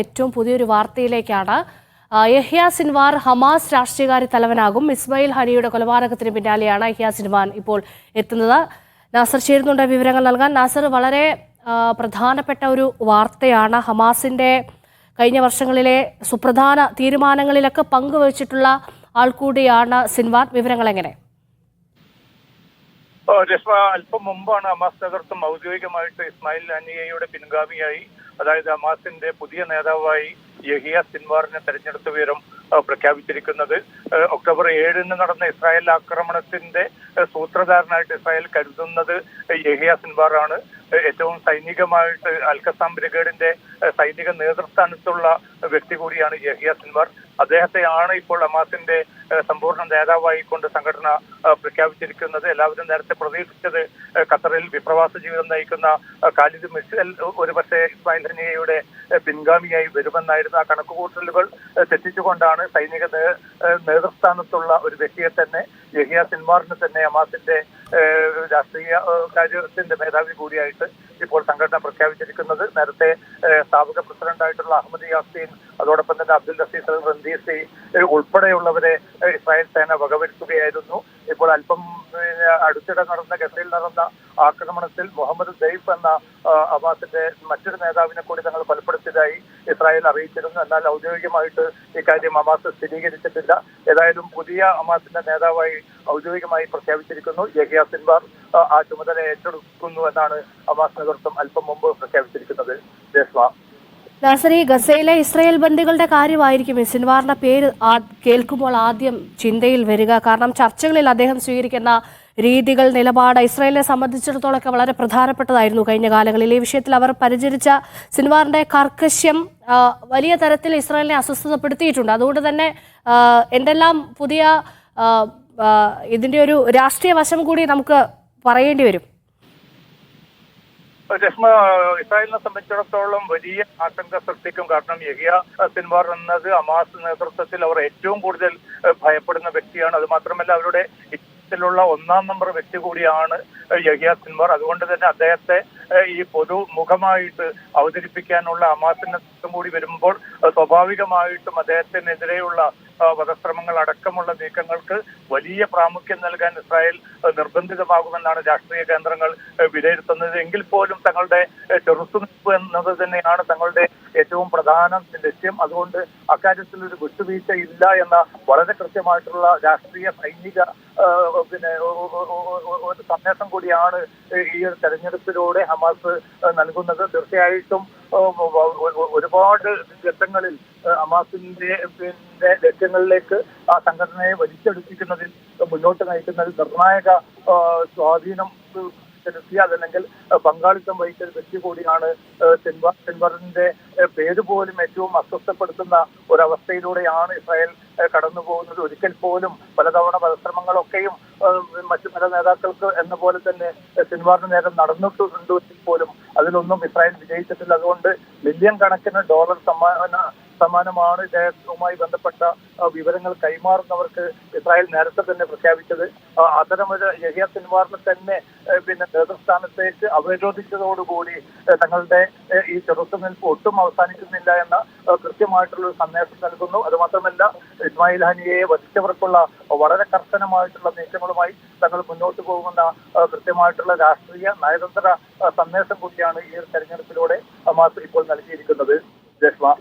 ഏറ്റവും പുതിയൊരു വാർത്തയിലേക്കാണ്. യഹ്യ സിൻവാർ ഹമാസ് രാഷ്ട്രീയകാര്യ തലവനാകും. ഇസ്മായിൽ ഹനിയുടെ കൊലപാതകത്തിന് പിന്നാലെയാണ് യഹ്യ സിൻവാർ ഇപ്പോൾ എത്തുന്നത്. നാസർ ചേരുന്നുണ്ട് വിവരങ്ങൾ നൽകാൻ. നാസർ, വളരെ പ്രധാനപ്പെട്ട ഒരു വാർത്തയാണ്. ഹമാസിന്റെ കഴിഞ്ഞ വർഷങ്ങളിലെ സുപ്രധാന തീരുമാനങ്ങളിലൊക്കെ പങ്കുവച്ചിട്ടുള്ള ആൾ കൂടിയാണ് സിൻവാർ. വിവരങ്ങൾ എങ്ങനെ? അല്പം മുമ്പാണ് ഹമാസ് നേതൃത്വം ഔദ്യോഗികമായിട്ട് ഇസ്മായിൽ ഹനിയയുടെ പിൻഗാമിയായി, അതായത് ഹമാസിന്റെ പുതിയ നേതാവായി യഹിയ സിൻവാറിനെ തെരഞ്ഞെടുത്ത വിവരം പ്രഖ്യാപിച്ചിരിക്കുന്നത്. ഒക്ടോബർ 7-ന് നടന്ന ഇസ്രായേൽ ആക്രമണത്തിന്റെ സൂത്രധാരനായിട്ട് ഇസ്രായേൽ കരുതുന്നത് യഹിയ സിൻവാറാണ്. ഏറ്റവും സൈനികമായിട്ട് അൽഖസാം ബ്രിഗേഡിന്റെ സൈനിക നേതൃസ്ഥാനത്തുള്ള വ്യക്തി കൂടിയാണ് യഹിയ സിൻവാർ. അദ്ദേഹത്തെയാണ് ഇപ്പോൾ ഹമാസിന്റെ സമ്പൂർണ്ണ നേതാവായിക്കൊണ്ട് സംഘടന പ്രഖ്യാപിച്ചിരിക്കുന്നത്. എല്ലാവരും നേരത്തെ പ്രതീക്ഷിച്ചത് ഖത്തറിൽ വിപ്രവാസ ജീവിതം നയിക്കുന്ന ഖാലിദ് മിഷൽ ഒരുപക്ഷെ ഇസ്മായിൽ ഹനിയയുടെ പിൻഗാമിയായി വരുമെന്നായിരുന്നു. ആ കണക്കുകൂട്ടലുകൾ തെറ്റിച്ചുകൊണ്ടാണ് സൈനിക നേതൃസ്ഥാനത്തുള്ള ഒരു വ്യക്തിയെ തന്നെ, യഹിയ സിൻവാറിന് തന്നെ ഹമാസിന്റെ രാഷ്ട്രീയ കാര്യത്തിന്റെ മേധാവി കൂടിയായിട്ട് ഇപ്പോൾ സംഘടന പ്രഖ്യാപിച്ചിരിക്കുന്നത്. നേരത്തെ സ്ഥാപക പ്രസിഡന്റായിട്ടുള്ള അഹമ്മദ് യാസീൻ, അതോടൊപ്പം തന്നെ അബ്ദുൽ റസീസ് റന്തീസി ഉൾപ്പെടെയുള്ളവരെ ഇസ്രായേൽ സേന വകവരുത്തുകയായിരുന്നു. ഇപ്പോൾ അല്പം അടുത്തിടെ നടന്ന ഗസയിൽ നടന്ന ആക്രമണത്തിൽ മുഹമ്മദ് ദൈഫ് എന്ന ഹമാസിന്റെ മറ്റൊരു നേതാവിനെ കൂടി തങ്ങൾ കൊലപ്പെടുത്തിയതായി ഇസ്രായേൽ അറിയിച്ചിരുന്നു. എന്നാൽ ഔദ്യോഗികമായിട്ട് ഇക്കാര്യം ഹമാസ് സ്ഥിരീകരിച്ചിട്ടില്ല. ഏതായാലും പുതിയ ഹമാസിന്റെ നേതാവായി ഔദ്യോഗികമായി പ്രഖ്യാപിച്ചിരിക്കുന്നു. യഹിയ സിൻവാർ ആ ചുമതല ഏറ്റെടുക്കുന്നു എന്നാണ് ഹമാസ് നേതൃത്വം അല്പം മുമ്പ് പ്രഖ്യാപിച്ചിരിക്കുന്നത്. നാസർ, ഈ ഗസയിലെ ഇസ്രായേൽ ബന്ദികളുടെ കാര്യമായിരിക്കും സിൻവാറിന്റെ പേര് കേൾക്കുമ്പോൾ ആദ്യം ചിന്തയിൽ വരിക. കാരണം ചർച്ചകളിൽ അദ്ദേഹം സ്വീകരിക്കുന്ന രീതികൾ, നിലപാട് ഇസ്രായേലിനെ സംബന്ധിച്ചിടത്തോളമൊക്കെ വളരെ പ്രധാനപ്പെട്ടതായിരുന്നു കഴിഞ്ഞ കാലങ്ങളിൽ. ഈ വിഷയത്തിൽ അവർ പരിചരിച്ച സിൻവാറിന്റെ കർക്കശ്യം വലിയ തരത്തിൽ ഇസ്രായേലിനെ അസ്വസ്ഥതപ്പെടുത്തിയിട്ടുണ്ട്. അതുകൊണ്ട് തന്നെ എന്തെല്ലാം പുതിയ ഇതിന്റെ ഒരു രാഷ്ട്രീയ വശം കൂടി നമുക്ക് പറയേണ്ടി വരും. ഇസ്രായേലിനെ സംബന്ധിച്ചിടത്തോളം വലിയ ആശങ്ക സൃഷ്ടിക്കും. കാരണം യഹിയ സിൻവാർ എന്നത് ഹമാസ് നേതൃത്വത്തിൽ അവർ ഏറ്റവും കൂടുതൽ ഭയപ്പെടുന്ന വ്യക്തിയാണ്. അത് മാത്രമല്ല അവരുടെ ത്തിലുള്ള ഒന്നാം നമ്പർ വ്യക്തി കൂടിയാണ് യഹിയ സിൻവാർ. അതുകൊണ്ട് തന്നെ അദ്ദേഹത്തെ ഈ പൊതുമുഖമായിട്ട് അവതരിപ്പിക്കാനുള്ള ഹമാസിന്റെ കൂടി വരുമ്പോൾ സ്വാഭാവികമായിട്ടും അദ്ദേഹത്തിനെതിരെയുള്ള വധശ്രമങ്ങൾ അടക്കമുള്ള നീക്കങ്ങൾക്ക് വലിയ പ്രാമുഖ്യം നൽകാൻ ഇസ്രായേൽ നിർബന്ധിതമാകുമെന്നാണ് രാഷ്ട്രീയ കേന്ദ്രങ്ങൾ വിലയിരുത്തുന്നത്. എങ്കിൽ പോലും തങ്ങളുടെ ചെറുത്തുനിൽപ്പ് എന്നത് തന്നെയാണ് തങ്ങളുടെ ഏറ്റവും പ്രധാന ലക്ഷ്യം. അതുകൊണ്ട് അക്കാര്യത്തിൽ ഒരു വിട്ടുവീഴ്ച ഇല്ല എന്ന വളരെ കൃത്യമായിട്ടുള്ള രാഷ്ട്രീയ സൈനിക ഒരു സന്ദേശം കൂടിയാണ് ഈ ഒരു തെരഞ്ഞെടുപ്പിലൂടെ ഹമാസ് നൽകുന്നത്. തീർച്ചയായിട്ടും ഒരുപാട് ഘട്ടങ്ങളിൽ ഹമാസിന്റെ ലക്ഷ്യങ്ങളിലേക്ക് ആ സംഘടനയെ വലിച്ചെടുപ്പിക്കുന്നതിൽ മുന്നോട്ട് നയിക്കുന്നതിൽ നിർണായക സ്വാധീനം ചെലുത്തിയ, അതല്ലെങ്കിൽ പങ്കാളിത്തം വഹിച്ച ഒരു വ്യക്തി കൂടിയാണ് സിൻവാർ. സിൻവാറിന്റെ പേര് പോലും ഏറ്റവും അസ്വസ്ഥപ്പെടുത്തുന്ന ഒരവസ്ഥയിലൂടെയാണ് ഇസ്രായേൽ കടന്നു പോകുന്നത്. ഒരിക്കൽ പോലും പലതവണ പരിശ്രമങ്ങളൊക്കെയും മറ്റു പല നേതാക്കൾക്ക് എന്ന പോലെ തന്നെ സിൻവാറിന് നേരം നടന്നിട്ടുണ്ട് പോലും അതിലൊന്നും ഇസ്രായേൽ വിജയിച്ചിട്ടില്ല. അതുകൊണ്ട് മില്യൺ കണക്കിന് ഡോളർ സമ്മാനമാണ് ഇദ്ദേഹവുമായി ബന്ധപ്പെട്ട വിവരങ്ങൾ കൈമാറുന്നവർക്ക് ഇസ്രായേൽ നേരത്തെ തന്നെ പ്രഖ്യാപിച്ചത്. അത്തരമൊരു യഹിയ സിൻവാറിന് തന്നെ നേതൃസ്ഥാനത്തേക്ക് അവരോധിച്ചതോടുകൂടി തങ്ങളുടെ ഈ ചെറുത്തുനിൽപ്പ് ഒട്ടും അവസാനിക്കുന്നില്ല എന്ന കൃത്യമായിട്ടുള്ള സന്ദേശം നൽകുന്നു. അതുമാത്രമല്ല ഇസ്മായിൽ ഹനിയയെ വധിച്ചവർക്കുള്ള വളരെ കർശനമായിട്ടുള്ള നീക്കങ്ങളുമായി തങ്ങൾ മുന്നോട്ട് പോകുന്ന കൃത്യമായിട്ടുള്ള രാഷ്ട്രീയ നയതന്ത്ര സന്ദേശം കൂടിയാണ് ഈ തെരഞ്ഞെടുപ്പിലൂടെ ഹമാസ് ഇപ്പോൾ നൽകിയിരിക്കുന്നത്. ജസ്മ.